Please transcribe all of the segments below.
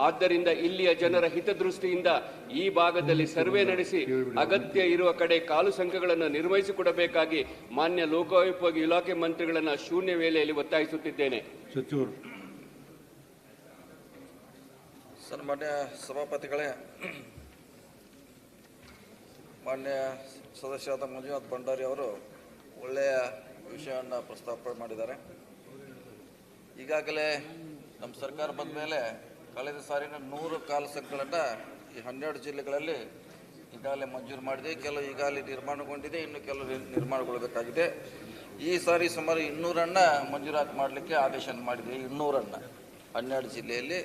ಆದ್ದರಿಂದ ಇಲ್ಲಿಯ ಜನರ ಹಿತದೃಷ್ಟಿಯಿಂದ ಈ ಭಾಗದಲ್ಲಿ ಸರ್ವೆ ನಡೆಸಿ ಅಗತ್ಯ ಇರುವ ಕಡೆ ಕಾಲು ಸಂಖ್ಯೆಗಳನ್ನು ನಿರ್ವಹಿಸಿಕೊಡಬೇಕಾಗಿ ಮಾನ್ಯ ಲೋಕೋಪಯೋಗಿ ಇಲಾಖೆ ಮಂತ್ರಿಗಳನ್ನು ಶೂನ್ಯ ವೇಳೆಯಲ್ಲಿ ಒತ್ತಾಯಿಸುತ್ತಿದ್ದೇನೆ. ಸನ್ಮಾನ್ಯ ಸಭಾಪತಿಗಳೇ, ಮಾನ್ಯ ಸದಸ್ಯರಾದ ಮಂಜುನಾಥ್ ಭಂಡಾರಿ ಅವರು ಒಳ್ಳೆಯ ವಿಷಯವನ್ನು ಪ್ರಸ್ತಾಪ ಮಾಡಿದ್ದಾರೆ. ಈಗಾಗಲೇ ನಮ್ಮ ಸರ್ಕಾರ ಬಂದ ಮೇಲೆ ಕಳೆದ ಸಾರಿನ 100 ಕಾಲು ಸಂಖ್ಯೆಗಳನ್ನು ಈ 12 ಜಿಲ್ಲೆಗಳಲ್ಲಿ ಈಗಾಗಲೇ ಮಂಜೂರು ಮಾಡಿದೆ. ಕೆಲವು ಈಗಾಗಲೇ ನಿರ್ಮಾಣಗೊಂಡಿದೆ, ಇನ್ನು ಕೆಲವು ನಿರ್ಮಾಣಗೊಳ್ಳಬೇಕಾಗಿದೆ. ಈ ಸಾರಿ ಸುಮಾರು 200 ಮಂಜೂರಾತಿ ಮಾಡಲಿಕ್ಕೆ ಆದೇಶ ಮಾಡಿದೆ. 200 12 ಜಿಲ್ಲೆಯಲ್ಲಿ.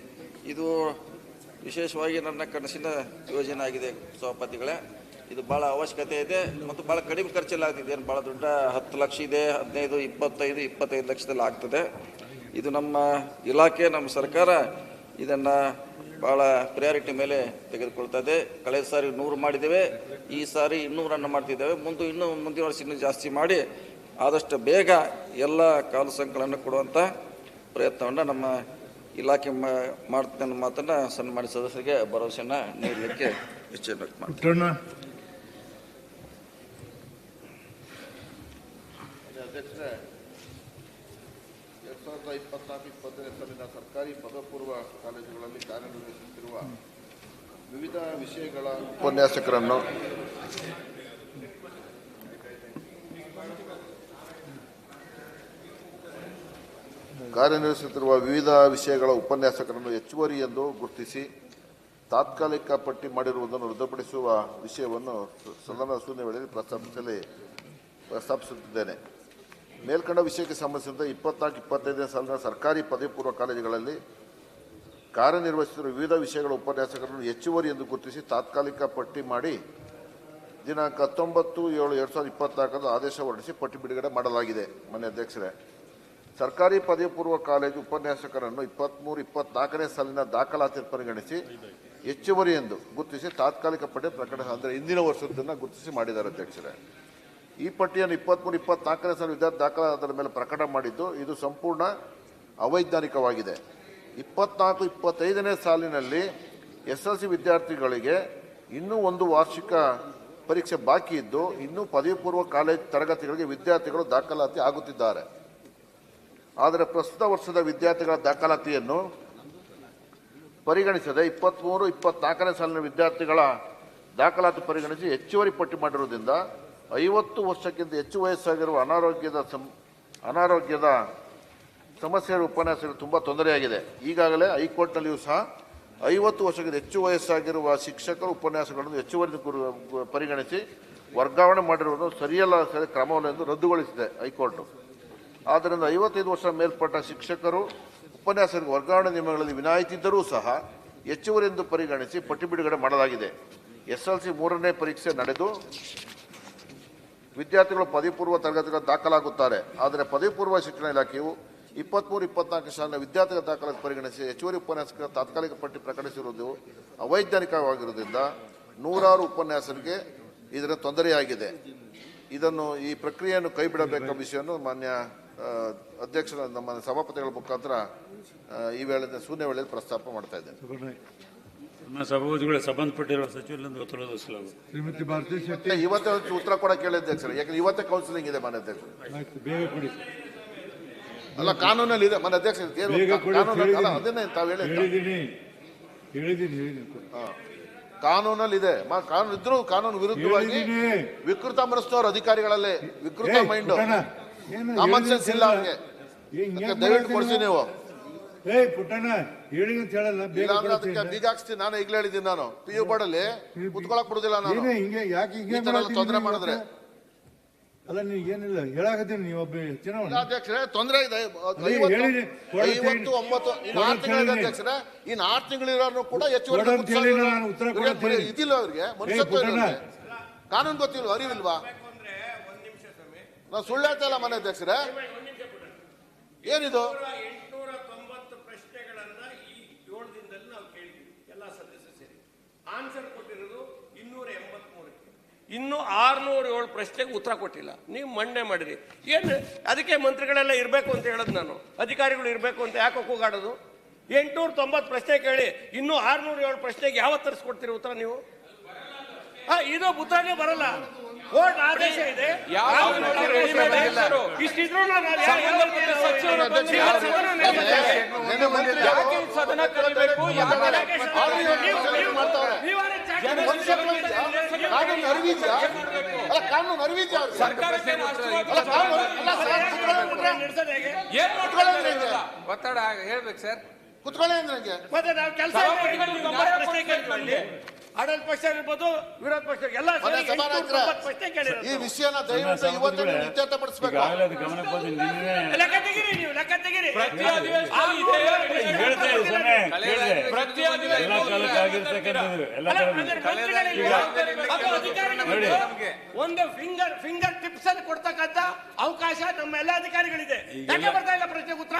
ಇದು ವಿಶೇಷವಾಗಿ ನನ್ನ ಕನಸಿನ ಯೋಜನೆ ಆಗಿದೆ ಸಭಾಪತಿಗಳೇ. ಇದು ಭಾಳ ಅವಶ್ಯಕತೆ ಇದೆ ಮತ್ತು ಭಾಳ ಕಡಿಮೆ ಖರ್ಚಲ್ಲಿ ಆಗ್ತಿದೆ. ಏನು ಭಾಳ ದೊಡ್ಡ 10 ಲಕ್ಷ ಇದೆ, 15, 25 ಲಕ್ಷದಲ್ಲಿ ಆಗ್ತದೆ. ಇದು ನಮ್ಮ ಇಲಾಖೆ, ನಮ್ಮ ಸರ್ಕಾರ ಇದನ್ನು ಭಾಳ ಪ್ರಿಯಾರಿಟಿ ಮೇಲೆ ತೆಗೆದುಕೊಳ್ತದೆ. ಕಳೆದ ಸಾರಿ 100 ಮಾಡಿದ್ದೇವೆ, ಈ ಸಾರಿ 200 ಮಾಡ್ತಿದ್ದೇವೆ. ಇನ್ನೂ ಮುಂದಿನ ವರ್ಷ ಇನ್ನೂ ಜಾಸ್ತಿ ಮಾಡಿ ಆದಷ್ಟು ಬೇಗ ಎಲ್ಲ ಕಾಲು ಸಂಖ್ಯೆಗಳನ್ನು ಕೊಡುವಂಥ ಪ್ರಯತ್ನವನ್ನು ನಮ್ಮ ಇಲಾಖೆ ಮಾಡ್ತೇನೆ ಅನ್ನೋ ಮಾತನ್ನು ಸನ್ಮಾನ್ಯ ಸದಸ್ಯರಿಗೆ ಭರವಸೆಯನ್ನು ನೀಡಲಿಕ್ಕೆ ಇಚ್ಛೆ ವ್ಯಕ್ತ ಮಾಡ್ತೀನಿ. ಅಧ್ಯಕ್ಷರೇ, 2024-25 ಸಾಲಿನ ಸರ್ಕಾರಿ ಪದವಿ ಪೂರ್ವ ಕಾಲೇಜುಗಳಲ್ಲಿ ಕಾರ್ಯನಿರ್ವಹಿಸುತ್ತಿರುವ ವಿವಿಧ ವಿಷಯಗಳ ಉಪನ್ಯಾಸಕರನ್ನು ಹೆಚ್ಚುವರಿ ಎಂದು ಗುರುತಿಸಿ ತಾತ್ಕಾಲಿಕ ಪಟ್ಟಿ ಮಾಡಿರುವುದನ್ನು ರದ್ದುಪಡಿಸುವ ವಿಷಯವನ್ನು ಸದನ ಶೂನ್ಯ ವೇಳೆಯಲ್ಲಿ ಪ್ರಸ್ತಾಪಿಸುತ್ತಿದ್ದೇನೆ. ಮೇಲ್ಕಂಡ ವಿಷಯಕ್ಕೆ ಸಂಬಂಧಿಸಿದಂತೆ 24-25 ಸಾಲಿನ ಸರ್ಕಾರಿ ಪದವಿ ಪೂರ್ವ ಕಾಲೇಜುಗಳಲ್ಲಿ ಕಾರ್ಯನಿರ್ವಹಿಸುತ್ತಿರುವ ವಿವಿಧ ವಿಷಯಗಳ ಉಪನ್ಯಾಸಕರನ್ನು ಹೆಚ್ಚುವರಿ ಎಂದು ಗುರುತಿಸಿ ತಾತ್ಕಾಲಿಕ ಪಟ್ಟಿ ಮಾಡಿ ದಿನಾಂಕ 19/7/2024 ಆದೇಶ ಹೊರಡಿಸಿ ಪಟ್ಟಿ ಬಿಡುಗಡೆ ಮಾಡಲಾಗಿದೆ. ಮಾನ್ಯ ಅಧ್ಯಕ್ಷರೇ, ಸರ್ಕಾರಿ ಪದವಿ ಪೂರ್ವ ಕಾಲೇಜು ಉಪನ್ಯಾಸಕರನ್ನು 23-24 ಸಾಲಿನ ದಾಖಲಾತಿ ಪರಿಗಣಿಸಿ ಹೆಚ್ಚುವರಿ ಎಂದು ಗುರುತಿಸಿ ತಾತ್ಕಾಲಿಕ ಪಟ್ಟಿ ಪ್ರಕಟ ಅಂದರೆ ಹಿಂದಿನ ವರ್ಷದನ್ನು ಗುರುತಿಸಿ ಮಾಡಿದ್ದಾರೆ. ಅಧ್ಯಕ್ಷರೇ, ಈ ಪಟ್ಟಿಯನ್ನು 23-24 ಸಾಲಿನ ವಿದ್ಯಾರ್ಥಿ ದಾಖಲಾತಿಯ ಮೇಲೆ ಪ್ರಕಟ ಮಾಡಿದ್ದು ಇದು ಸಂಪೂರ್ಣ ಅವೈಜ್ಞಾನಿಕವಾಗಿದೆ. 24-25 ಸಾಲಿನಲ್ಲಿ SLC ವಿದ್ಯಾರ್ಥಿಗಳಿಗೆ ಇನ್ನೂ ಒಂದು ವಾರ್ಷಿಕ ಪರೀಕ್ಷೆ ಬಾಕಿ ಇದ್ದು ಇನ್ನೂ ಪದವಿ ಪೂರ್ವ ಕಾಲೇಜು ತರಗತಿಗಳಿಗೆ ವಿದ್ಯಾರ್ಥಿಗಳು ದಾಖಲಾತಿ ಆಗುತ್ತಿದ್ದಾರೆ. ಆದರೆ ಪ್ರಸ್ತುತ ವರ್ಷದ ವಿದ್ಯಾರ್ಥಿಗಳ ದಾಖಲಾತಿಯನ್ನು ಪರಿಗಣಿಸದೆ 23-24 ಸಾಲಿನ ವಿದ್ಯಾರ್ಥಿಗಳ ದಾಖಲಾತಿ ಪರಿಗಣಿಸಿ ಹೆಚ್ಚುವರಿ ಪಟ್ಟಿ ಮಾಡಿರುವುದರಿಂದ 50 ವರ್ಷಕ್ಕಿಂತ ಹೆಚ್ಚು ವಯಸ್ಸಾಗಿರುವ ಅನಾರೋಗ್ಯದ ಸಮಸ್ಯೆ ಉಪನ್ಯಾಸಗಳು ತುಂಬ ತೊಂದರೆಯಾಗಿದೆ. ಈಗಾಗಲೇ ಹೈಕೋರ್ಟ್ನಲ್ಲಿಯೂ ಸಹ 50 ವರ್ಷಕ್ಕಿಂತ ಹೆಚ್ಚು ವಯಸ್ಸಾಗಿರುವ ಶಿಕ್ಷಕರು ಉಪನ್ಯಾಸಗಳನ್ನು ಹೆಚ್ಚುವರಿ ಪರಿಗಣಿಸಿ ವರ್ಗಾವಣೆ ಮಾಡಿರುವುದು ಸರಿಯಲ್ಲ ಕ್ರಮವನ್ನು ಎಂದು ರದ್ದುಗೊಳಿಸಿದೆ ಹೈಕೋರ್ಟ್. ಆದ್ದರಿಂದ 55 ವರ್ಷ ಮೇಲ್ಪಟ್ಟ ಶಿಕ್ಷಕರು ಉಪನ್ಯಾಸಕರಿಗೆ ವರ್ಗಾವಣೆ ನಿಯಮಗಳಲ್ಲಿ ವಿನಾಯಿತಿ ಇದ್ದರೂ ಸಹ ಹೆಚ್ಚುವರಿ ಎಂದು ಪರಿಗಣಿಸಿ ಪಟ್ಟಿ ಬಿಡುಗಡೆ ಮಾಡಲಾಗಿದೆ. SLC 3ನೇ ಪರೀಕ್ಷೆ ನಡೆದು ವಿದ್ಯಾರ್ಥಿಗಳು ಪದವಿ ಪೂರ್ವ ತರಗತಿಗಳ ದಾಖಲಾಗುತ್ತಾರೆ. ಆದರೆ ಪದವಿ ಪೂರ್ವ ಶಿಕ್ಷಣ ಇಲಾಖೆಯು 23-24 ಸಾಲಿನ ವಿದ್ಯಾರ್ಥಿಗಳ ದಾಖಲಾತಿ ಪರಿಗಣಿಸಿ ಹೆಚ್ಚುವರಿ ಉಪನ್ಯಾಸಕರ ತಾತ್ಕಾಲಿಕ ಪಟ್ಟಿ ಪ್ರಕಟಿಸಿರುವುದು ಅವೈಜ್ಞಾನಿಕವಾಗಿರುವುದರಿಂದ ನೂರಾರು ಉಪನ್ಯಾಸಕರಿಗೆ ಇದರ ತೊಂದರೆಯಾಗಿದೆ. ಈ ಪ್ರಕ್ರಿಯೆಯನ್ನು ಕೈಬಿಡಬೇಕೆಂಬ ವಿಷಯವನ್ನು ಮಾನ್ಯ ಅಧ್ಯಕ್ಷರ ನಮ್ಮ ಸಭಾಪತಿಗಳ ಮುಖಾಂತರ ಈ ವೇಳೆ ಶೂನ್ಯ ವೇಳೆಯಲ್ಲಿ ಪ್ರಸ್ತಾಪ ಮಾಡ್ತಾ ಇದ್ದೇನೆ. ಸಂಬಂಧಪಟ್ಟಿರುವ ಸಚಿವರಿಂದ ಶ್ರೀಮತಿ ಭಾರತಿ ಶೆಟ್ಟಿ ಇವತ್ತೇ ಉತ್ತರ ಕೊಡಕ್ಕೆ ಹೇಳಿ ಅಧ್ಯಕ್ಷರು, ಯಾಕಂದ್ರೆ ಇವತ್ತೇ ಕೌನ್ಸಿಲಿಂಗ್ ಇದೆ ಮಾನ್ಯ ಅಧ್ಯಕ್ಷರು. ಅಲ್ಲ, ಕಾನೂನಲ್ಲಿ ಇದೆ ಮಾನ್ಯ ಅಧ್ಯಕ್ಷ, ಅದನ್ನೇ ತಾವು ಹೇಳಿದ್ದೀನಿ. ಕಾನೂನಲ್ಲಿ ಇದೆ. ಕಾನೂನು ಇದ್ರೂ ಕಾನೂನು ವಿರುದ್ಧವಾಗಿ ವಿಕೃತ ಮನಸ್ಸಿನವರು ಅಧಿಕಾರಿಗಳಲ್ಲೇ ವಿಕೃತ ಮೈಂಡ್, ಕಾಮನ್ ಸೆನ್ಸ್ ಇಲ್ಲ ಅವ್ರಿಗೆ. ದಯವಿಟ್ಟು ಕೊಡಿಸಿ ನೀವು. ಬೀಗ ಹಾಕ್ಸ್ತೀನಿ, ನಾನು ಈಗಲೇ ಹೇಳಿದ್ದೀನಿ. ನಾನು PU ಬೋರ್ಡಲ್ಲಿ ಕುತ್ಕೊಳಕ್ ಬಿಡುದಿಲ್ಲ ನಾನು, ತೊಂದರೆ ಮಾಡಿದ್ರೆ. ಅಲ್ಲ, ನೀವು ಏನಿಲ್ಲ ಹೇಳಾಕತ್ತೀನಿ, ನೀವೊಬ್ಬ ಅಧ್ಯಕ್ಷರೇ ತೊಂದರೆ ಇದೆ. 59 ಇನ್ನು 6 ತಿಂಗಳಿದೆ ಅಧ್ಯಕ್ಷರೇ. ಇನ್ನು 6 ತಿಂಗಳಿರೋನು ಕೂಡ ಹೆಚ್ಚುವರಿ ಇದಿಲ್ಲ ಅವ್ರಿಗೆ, ಮನುಷ್ಯತ್ವ ಇಲ್ಲ. ಕಾನೂನು ಗೊತ್ತಿಲ್ವಾ, ಅರಿವಿಲ್ವಾ? ನಾವು ಸುಳ್ಳು ಹೇಳ್ತಾ ಇಲ್ಲ ಮಾನ್ಯ ಅಧ್ಯಕ್ಷರೇ. ಏನಿದು? 890 ಪ್ರಶ್ನೆಗಳನ್ನ ಈ 7 ದಿನದಲ್ಲಿ ನಾವು ಕೇಳಿದ್ವಿ, ಎಲ್ಲ ಸದಸ್ಯರು ಸೇರಿ. ಆನ್ಸರ್ ಕೊಟ್ಟಿರೋದು 283ಕ್ಕೆ. ಇನ್ನು 607 ಪ್ರಶ್ನೆಗೆ ಉತ್ತರ ಕೊಟ್ಟಿಲ್ಲ. ನೀವು ಮಂಡನೆ ಮಾಡಿರಿ. ಏನು ಅದಕ್ಕೆ ಮಂತ್ರಿಗಳೆಲ್ಲ ಇರಬೇಕು ಅಂತ ಹೇಳೋದು ನಾನು, ಅಧಿಕಾರಿಗಳು ಇರಬೇಕು ಅಂತ ಯಾಕೆ ಕೂಗಾಡೋದು? 890 ಪ್ರಶ್ನೆ ಕೇಳಿ ಇನ್ನೂ 607 ಪ್ರಶ್ನೆಗೆ ಯಾವತ್ತು ತರಿಸ್ಕೊಡ್ತೀರಿ ಉತ್ತರ ನೀವು? ಇದು ಉತ್ತರನೇ ಬರಲ್ಲ. ಕೋರ್ಟ್ ಆದೇಶ ಇದೆ. ಇಷ್ಟಿದ್ರು ಒತ್ತಡ ಹೇಳ್ಬೇಕು ಸರ್. ಕುತ್ಕೊಳ್ಳಿ ಅಂದ್ರೆ ಮತ್ತೆ ನಾವು ಕೆಲಸ ಪ್ರಶ್ನೆ ಕೇಳ್ತೀವಿ. ಆಡಳಿತ ಪಕ್ಷ ಇರ್ಬೋದು, ವಿರೋಧ ಪಕ್ಷ ಎಲ್ಲ ಪ್ರಶ್ನೆ ಕೇಳಿರೋದು. ಈ ವಿಷಯನ ದಯವಿಟ್ಟು ಇವತ್ತು ನೀವು ಇತ್ಯರ್ಥಪಡಿಸಬೇಕು. ಗಮನಕ್ಕೆ ಬಂದು ನಿನ್ನೆ ಲೆಕ್ಕ ತೆಗೀರಿ, ನೀವು ಲೆಕ್ಕ ತೆಗೀರಿ. ಪ್ರತಿ ಅಧಿವೇಶನ ಹೇಳ್ದೆ ಸಮಯ ಕೇಳಿದೆ. ಪ್ರತಿ ಎಲ್ಲ ಕಾಲಕ್ಕೆ ಆಗಿರ್ತಕ್ಕಂಥದ್ದು ಎಲ್ಲ ಒಂದು ಫಿಂಗರ್ ಟಿಪ್ಸ್ ಅಲ್ಲಿ ಕೊಡ್ತಕ್ಕಂಥ ಅವಕಾಶ ನಮ್ಮ ಎಲ್ಲ ಅಧಿಕಾರಿಗಳಿದೆ. ಯಾಕೆ ಬರ್ತಾ ಇಲ್ಲ ಪ್ರಶ್ನೆ ಉತ್ತರ?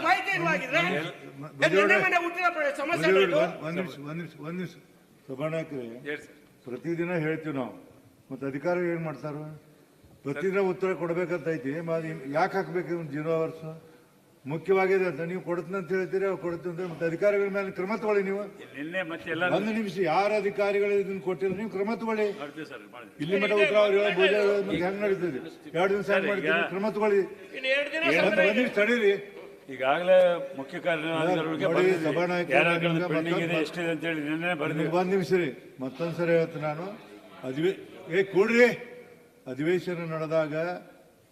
ಮಾಹಿತಿ ಇಲ್ವಾಗಿದ್ರೆ ಹುಟ್ಟಿದ ಸಮಸ್ಯೆ ಒಂದ್ ನಿಮಿಷ ಸಭಾನಾಯಕರೇ, ಪ್ರತಿದಿನ ಹೇಳ್ತೀವಿ ನಾವು, ಮತ್ತೆ ಅಧಿಕಾರಿ ಏನ್ ಮಾಡ್ತಾರ? ಪ್ರತಿದಿನ ಉತ್ತರ ಕೊಡ್ಬೇಕಂತ ಐತಿ, ಯಾಕೆ ಹಾಕ್ಬೇಕು 0 ಅವರ್ಸ್? ಮುಖ್ಯವಾಗಿದೆ ಅಂತ ನೀವು ಕೊಡ್ತೀನಿ ಅಂತ ಹೇಳ್ತೀರಿ, ಅವ್ರು ಕೊಡ್ತೀನಿ ಅಂತ. ಮತ್ತೆ ಅಧಿಕಾರಿಗಳ ಮೇಲೆ ಕ್ರಮ ತಗೊಳ್ಳಿ ನೀವು. ನಿನ್ನೆ ಮತ್ತೆ ಎಲ್ಲ ಒಂದು ನಿಮಿಷ, ಯಾರ ಅಧಿಕಾರಿಗಳು ಇದನ್ನ ಕೊಟ್ಟಿಲ್ಲ ನೀವು ಕ್ರಮ ತಗೊಳ್ಳಿ. ಇಲ್ಲಿ ಮಟ್ಟ ಉತ್ತರ ಅವ್ರು ಹೆಂಗ್ ನಡೀತದೆ? 2 ದಿವಸ ಹೆಂಗ್ ಮಾಡ್ತೀವಿ? ಕ್ರಮ ತಗೊಳ್ಳಿ. ಒಂದ್ ನಿಮಿಷ ತಡೀರಿ. ಈಗಾಗಲೇ ಮುಖ್ಯ ಕಾರ್ಯನಿರ್ವಾಹಕರಿಗೆ ಪೆಂಡಿಂಗ್ ಇದೆ ಎಷ್ಟಿದೆ ಅಂತ ಹೇಳಿ ನಿನ್ನೆ ಬರ್ತೀವಿ. ಒಂದ್ ನಿಮಿಷ ರೀ, ಮತ್ತೊಂದ್ಸರಿ ಹೇಳ್ತೀನಿ ನಾನು. ಕೂಡ್ರಿ, ಅಧಿವೇಶನ ನಡೆದಾಗ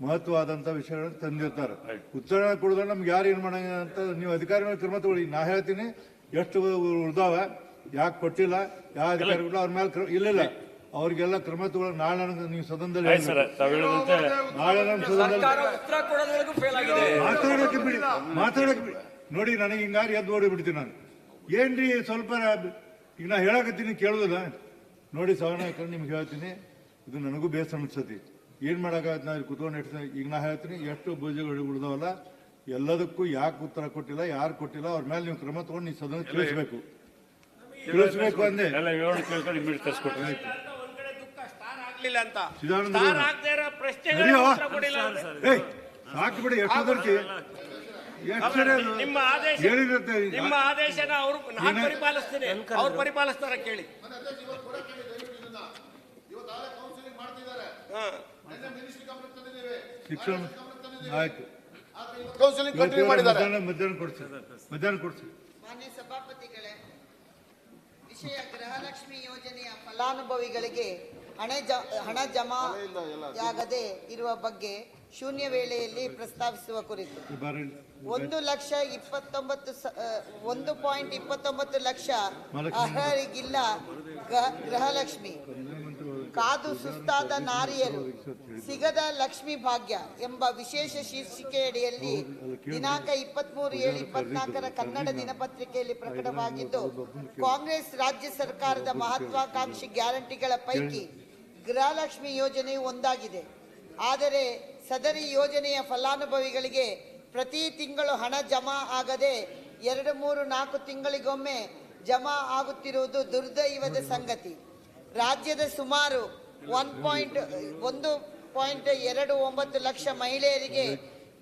ಮಹತ್ವವಾದಂತ ವಿಷಯಗಳನ್ನು ತಂದಿರ್ತಾರೆ. ಉತ್ತರ ಕೊಡಿದ್ರೆ ನಮ್ಗೆ ಯಾರು ಏನ್ ಮಾಡಂಗ ಅಂತ ನೀವು ಅಧಿಕಾರಿಗಳ ಕ್ರಮ ತಗೊಳ್ಳಿ. ನಾ ಹೇಳ್ತೀನಿ ಎಷ್ಟು ಉಳ್ದಾವ, ಯಾಕೆ ಕೊಟ್ಟಿಲ್ಲ, ಯಾವ ಅಧಿಕಾರಿಗಳು ಅವ್ರ ಮೇಲೆ ಇಲ್ಲ ಅವ್ರಿಗೆಲ್ಲ ಕ್ರಮ ತಗೊಳ್ಳಿ. ನಾಳೆ ನೀವು ಸದನದಲ್ಲಿ ನಾಳೆ ನಮ್ಮ ಸದನದಲ್ಲಿ ಮಾತಾಡಕ್ಕೆ ಬಿಡಿ. ನೋಡಿ, ನನಗೆ ಹಿಂಗಾರಿ ಎದ್ದು ನೋಡಿ ಬಿಡ್ತೀನಿ ನಾನು. ಏನ್ರಿ ಸ್ವಲ್ಪ ಈಗ ನಾ ಹೇಳಕತ್ತೀನಿ ಕೇಳುದಿಲ್ಲ. ನೋಡಿ ಸಭಾನಾಯಕರು, ನಿಮ್ಗೆ ಹೇಳ್ತೀನಿ, ಇದು ನನಗೂ ಬೇಸರ ಅನ್ಸತಿ. ಏನ್ ಮಾಡಕ್ಕಾಗತ್ತೆ? ನಾ ಕುತ್ಕೊಂಡು ಈಗ ನಾ ಹೇಳ್ತೀನಿ, ಎಷ್ಟು ಭುಜಗಳು ಉಳಿದವಲ್ಲ ಎಲ್ಲದಕ್ಕೂ ಯಾಕೆ ಉತ್ತರ ಕೊಟ್ಟಿಲ್ಲ, ಯಾರು ಕೊಟ್ಟಿಲ್ಲ, ಅವ್ರ ಮೇಲೆ ನೀವು ಕ್ರಮ ತಗೊಂಡು ನೀವು ಸದನ ತಿಳಿಸ್ಬೇಕು ಅಂದೆ. ಎಲ್ಲ ವಿವರಣೆ ಕೇಳ್ಕೊಂಡು ಇಮಿಡಿಯೇಟ್ ತರಿಸ್ಕೊಟ್ರೆ ಆಯ್ತು. ಸಾಕು ಬಿಡಿ, ಎಷ್ಟು ಬರ್ತಿ ನಿಮ್ಮ ಆದೇಶನ ಅವರು ನಾನು ಪರಿಪಾಲಿಸ್ತೀನಿ, ಅವ್ರು ಪರಿಪಾಲಿಸ್ತಾರ ಕೇಳಿ. ಶಿಕ್ಷಣ ಆಯ್ತು, ಕೌನ್ಸಿಲಿಂಗ್ ಕಂಟಿನ್ಯೂ ಮಾಡಿದ್ದಾರೆ. ಮಧ್ಯಾಹ್ನ ಕೊಡ್ಸಿ. ಮಾನ್ಯ ಸಭಾಪತಿಗಳೇ, ವಿಷಯ ಗೃಹಲಕ್ಷ್ಮಿ ಯೋಜನೆಯ ಫಲಾನುಭವಿಗಳಿಗೆ ಹಣ ಜಮಾಯಾಗದೆ ಇರುವ ಬಗ್ಗೆ ಶೂನ್ಯ ವೇಳೆಯಲ್ಲಿ ಪ್ರಸ್ತಾವಿಸುವ ಕುರಿತು 1,29 ಲಕ್ಷ ಅರ್ಹರಿಗಿಲ್ಲ ಗೃಹಲಕ್ಷ್ಮಿ. ಕಾದು ಸುಸ್ತಾದ ನಾರಿಯರು ಸಿಗದ ಲಕ್ಷ್ಮಿ ಭಾಗ್ಯ ಎಂಬ ವಿಶೇಷ ಶೀರ್ಷಿಕೆಯಡಿಯಲ್ಲಿ ದಿನಾಂಕ 23/7/24 ಕನ್ನಡ ದಿನಪತ್ರಿಕೆಯಲ್ಲಿ ಪ್ರಕಟವಾಗಿದ್ದು, ಕಾಂಗ್ರೆಸ್ ರಾಜ್ಯ ಸರ್ಕಾರದ ಮಹತ್ವಾಕಾಂಕ್ಷಿ ಗ್ಯಾರಂಟಿಗಳ ಪೈಕಿ ಗೃಹಲಕ್ಷ್ಮಿ ಯೋಜನೆಯು ಒಂದಾಗಿದೆ. ಆದರೆ ಸದರಿ ಯೋಜನೆಯ ಫಲಾನುಭವಿಗಳಿಗೆ ಪ್ರತಿ ತಿಂಗಳು ಹಣ ಜಮಾ ಆಗದೆ 2-3-4 ತಿಂಗಳಿಗೊಮ್ಮೆ ಜಮಾ ಆಗುತ್ತಿರುವುದು ದುರ್ದೈವದ ಸಂಗತಿ. ರಾಜ್ಯದ ಸುಮಾರು 1.29 ಲಕ್ಷ ಮಹಿಳೆಯರಿಗೆ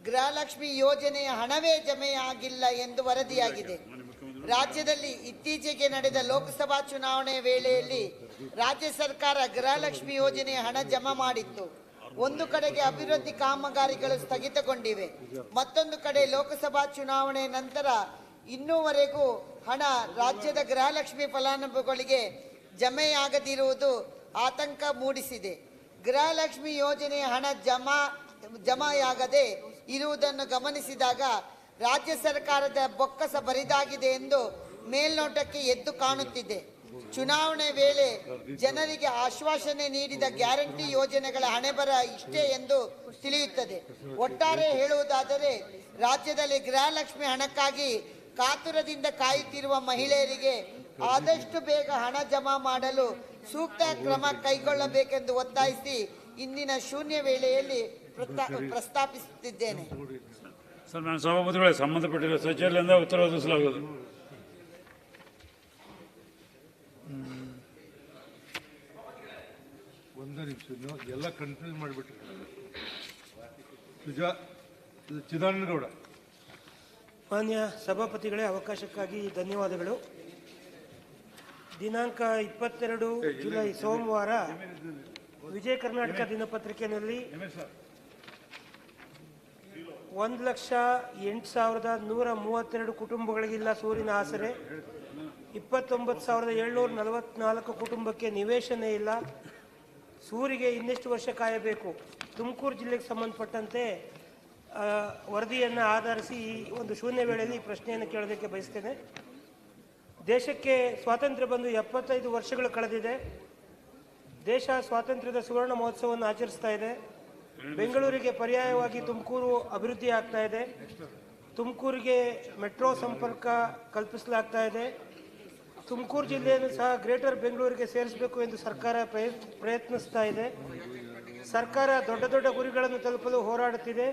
ಗೃಹಲಕ್ಷ್ಮಿ ಯೋಜನೆಯ ಹಣವೇ ಜಮೆಯಾಗಿಲ್ಲ ಎಂದು ವರದಿಯಾಗಿದೆ. ರಾಜ್ಯದಲ್ಲಿ ಇತ್ತೀಚೆಗೆ ನಡೆದ ಲೋಕಸಭಾ ಚುನಾವಣೆ ವೇಳೆಯಲ್ಲಿ ರಾಜ್ಯ ಸರ್ಕಾರ ಗೃಹಲಕ್ಷ್ಮಿ ಯೋಜನೆಯ ಹಣ ಜಮಾ ಮಾಡಿತ್ತು. ಒಂದು ಕಡೆಗೆ ಅಭಿವೃದ್ಧಿ ಕಾಮಗಾರಿಗಳು ಸ್ಥಗಿತಗೊಂಡಿವೆ, ಮತ್ತೊಂದು ಕಡೆ ಲೋಕಸಭಾ ಚುನಾವಣೆ ನಂತರ ಇನ್ನೂವರೆಗೂ ಹಣ ರಾಜ್ಯದ ಗೃಹಲಕ್ಷ್ಮಿ ಫಲಾನುಭವಿಗಳಿಗೆ ಜಮೆಯಾಗದಿರುವುದು ಆತಂಕ ಮೂಡಿಸಿದೆ. ಗೃಹಲಕ್ಷ್ಮಿ ಯೋಜನೆಯ ಹಣ ಜಮಾಯಾಗದೆ ಇರುವುದನ್ನು ಗಮನಿಸಿದಾಗ ರಾಜ್ಯ ಸರ್ಕಾರದ ಬೊಕ್ಕಸ ಬರಿದಾಗಿದೆ ಎಂದು ಮೇಲ್ನೋಟಕ್ಕೆ ಎದ್ದು ಕಾಣುತ್ತಿದೆ. ಚುನಾವಣೆ ವೇಳೆ ಜನರಿಗೆ ಆಶ್ವಾಸನೆ ನೀಡಿದ ಗ್ಯಾರಂಟಿ ಯೋಜನೆಗಳ ಹಣೆಬರ ಇಷ್ಟೇ ಎಂದು ತಿಳಿಯುತ್ತದೆ. ಒಟ್ಟಾರೆ ಹೇಳುವುದಾದರೆ ರಾಜ್ಯದಲ್ಲಿ ಗೃಹಲಕ್ಷ್ಮಿ ಹಣಕ್ಕಾಗಿ ಕಾತುರದಿಂದ ಕಾಯುತ್ತಿರುವ ಮಹಿಳೆಯರಿಗೆ ಆದಷ್ಟು ಬೇಗ ಹಣ ಜಮಾ ಮಾಡಲು ಸೂಕ್ತ ಕ್ರಮ ಕೈಗೊಳ್ಳಬೇಕೆಂದು ಒತ್ತಾಯಿಸಿ ಇಂದಿನ ಶೂನ್ಯ ವೇಳೆಯಲ್ಲಿ ಪ್ರಸ್ತಾಪಿಸುತ್ತಿದ್ದೇನೆ. ಸರ್, ನಾನು ಸಭಾಪತಿಗಳೇ ಸಂಬಂಧಪಟ್ಟಿರುವ ಸಚಿವರಿಂದ ಉತ್ತರ ಒದಗಿಸಲಾಗುವುದು. ಒಂದು ನಿಮಿಷ, ಎಲ್ಲ ಕನ್ಫ್ಯೂಸ್ ಮಾಡಿಬಿಟ್ರಿ. ಚಿದಾನಂದಗೌಡ ಮಾನ್ಯ ಸಭಾಪತಿಗಳೇ, ಅವಕಾಶಕ್ಕಾಗಿ ಧನ್ಯವಾದಗಳು. ದಿನಾಂಕ 22 ಜುಲೈ ಸೋಮವಾರ ವಿಜಯ ಕರ್ನಾಟಕ ದಿನಪತ್ರಿಕೆಯಲ್ಲಿ 1,08,132 ಕುಟುಂಬಗಳಿಗಿಲ್ಲ ಸೂರಿನ ಆಸರೆ, 29,744 ಕುಟುಂಬಕ್ಕೆ ನಿವೇಶನ ಇಲ್ಲ, ಸೂರಿಗೆ ಇನ್ನೆಷ್ಟು ವರ್ಷ ಕಾಯಬೇಕು? ತುಮಕೂರು ಜಿಲ್ಲೆಗೆ ಸಂಬಂಧಪಟ್ಟಂತೆ ವರದಿಯನ್ನು ಆಧರಿಸಿ ಈ ಒಂದು ಶೂನ್ಯ ವೇಳೆಯಲ್ಲಿ ಪ್ರಶ್ನೆಯನ್ನು ಕೇಳೋದಕ್ಕೆ ಬಯಸ್ತೇನೆ. ದೇಶಕ್ಕೆ ಸ್ವಾತಂತ್ರ್ಯ ಬಂದು 75 ವರ್ಷಗಳು ಕಳೆದಿದೆ. ದೇಶ ಸ್ವಾತಂತ್ರ್ಯದ ಸುವರ್ಣ ಮಹೋತ್ಸವವನ್ನು ಆಚರಿಸ್ತಾ ಇದೆ. ಬೆಂಗಳೂರಿಗೆ ಪರ್ಯಾಯವಾಗಿ ತುಮಕೂರು ಅಭಿವೃದ್ಧಿ ಆಗ್ತಾ ಇದೆ. ತುಮಕೂರಿಗೆ ಮೆಟ್ರೋ ಸಂಪರ್ಕ ಕಲ್ಪಿಸಲಾಗ್ತಾ ಇದೆ. ತುಮಕೂರು ಜಿಲ್ಲೆಯನ್ನು ಸಹ ಗ್ರೇಟರ್ ಬೆಂಗಳೂರಿಗೆ ಸೇರಿಸಬೇಕು ಎಂದು ಸರ್ಕಾರ ಪ್ರಯತ್ನಿಸ್ತಾ ಇದೆ. ಸರ್ಕಾರ ದೊಡ್ಡ ದೊಡ್ಡ ಗುರಿಗಳನ್ನು ತಲುಪಲು ಹೋರಾಡುತ್ತಿದೆ.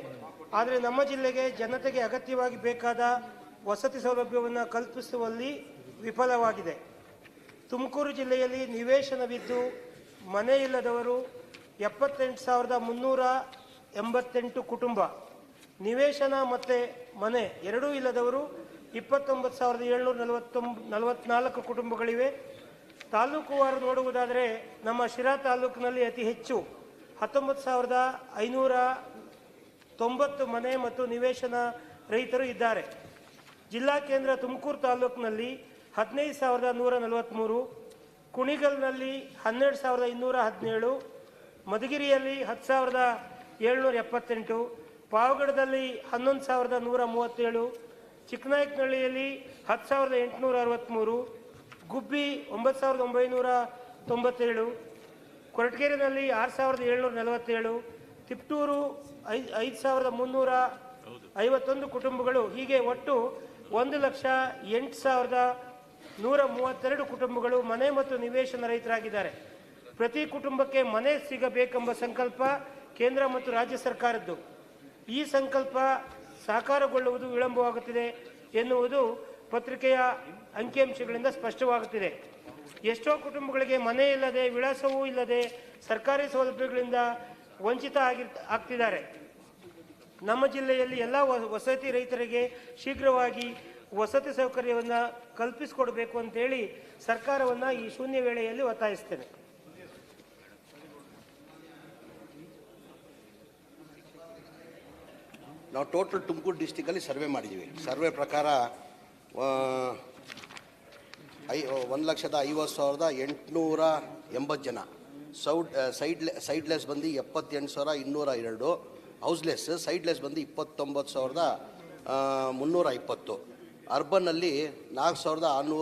ಆದರೆ ನಮ್ಮ ಜಿಲ್ಲೆಗೆ ಜನತೆಗೆ ಅಗತ್ಯವಾಗಿ ಬೇಕಾದ ವಸತಿ ಸೌಲಭ್ಯವನ್ನು ಕಲ್ಪಿಸುವಲ್ಲಿ ವಿಫಲವಾಗಿದೆ. ತುಮಕೂರು ಜಿಲ್ಲೆಯಲ್ಲಿ ನಿವೇಶನವಿದ್ದು ಮನೆ ಇಲ್ಲದವರು 78,388 ಕುಟುಂಬ, ನಿವೇಶನ ಮತ್ತು ಮನೆ ಎರಡೂ ಇಲ್ಲದವರು 29,744 ಕುಟುಂಬಗಳಿವೆ. ತಾಲೂಕುವಾರು ನೋಡುವುದಾದರೆ ನಮ್ಮ ಶಿರಾ ತಾಲೂಕಿನಲ್ಲಿ ಅತಿ ಹೆಚ್ಚು 19,590 ಮನೆ ಮತ್ತು ನಿವೇಶನ ರೈತರು ಇದ್ದಾರೆ. ಜಿಲ್ಲಾ ಕೇಂದ್ರ ತುಮಕೂರು ತಾಲೂಕಿನಲ್ಲಿ 15,143, ಕುಣಿಗಲ್ನಲ್ಲಿ 12,217, ಮಧುಗಿರಿಯಲ್ಲಿ 10,778, ಪಾವಗಡದಲ್ಲಿ 11,137, ಚಿಕ್ಕನಾಯಕನಹಳ್ಳಿಯಲ್ಲಿ 10,863, ಗುಬ್ಬಿ 9,997, ಕೊರಟಗೆರೆಯಲ್ಲಿ 6,747, ತಿಪ್ಟೂರು 5,351 ಕುಟುಂಬಗಳು. ಹೀಗೆ ಒಟ್ಟು 1,08,132 ಕುಟುಂಬಗಳು ಮನೆ ಮತ್ತು ನಿವೇಶನ ರಹಿತರಾಗಿದ್ದಾರೆ. ಪ್ರತಿ ಕುಟುಂಬಕ್ಕೆ ಮನೆ ಸಿಗಬೇಕೆಂಬ ಸಂಕಲ್ಪ ಕೇಂದ್ರ ಮತ್ತು ರಾಜ್ಯ ಸರ್ಕಾರದ್ದು. ಈ ಸಂಕಲ್ಪ ಸಾಕಾರಗೊಳ್ಳುವುದು ವಿಳಂಬವಾಗುತ್ತಿದೆ ಎನ್ನುವುದು ಪತ್ರಿಕೆಯ ಅಂಕಿಅಂಶಗಳಿಂದ ಸ್ಪಷ್ಟವಾಗುತ್ತಿದೆ. ಎಷ್ಟೋ ಕುಟುಂಬಗಳಿಗೆ ಮನೆ ಇಲ್ಲದೆ, ವಿಳಾಸವೂ ಇಲ್ಲದೆ ಸರ್ಕಾರಿ ಸೌಲಭ್ಯಗಳಿಂದ ವಂಚಿತ ಆಗ್ತಿದ್ದಾರೆ. ನಮ್ಮ ಜಿಲ್ಲೆಯಲ್ಲಿ ಎಲ್ಲ ವಸತಿ ರೈತರಿಗೆ ಶೀಘ್ರವಾಗಿ ವಸತಿ ಸೌಕರ್ಯವನ್ನು ಕಲ್ಪಿಸಿಕೊಡಬೇಕು ಅಂತೇಳಿ ಸರ್ಕಾರವನ್ನು ಈ ಶೂನ್ಯ ವೇಳೆಯಲ್ಲಿ ಒತ್ತಾಯಿಸ್ತೇನೆ. ನಾವು ಟೋಟಲ್ ತುಮಕೂರು ಡಿಸ್ಟಿಕಲ್ಲಿ ಸರ್ವೆ ಮಾಡಿದ್ದೀವಿ. ಸರ್ವೆ ಪ್ರಕಾರ 1,50,880 ಜನ, ಸೈಡ್ಲೆಸ್ ಬಂದು 78,202, ಹೌಸ್ಲೆಸ್ ಸೈಡ್ಲೆಸ್ ಬಂದು 29,320, ಅರ್ಬನ್ನಲ್ಲಿ 4,600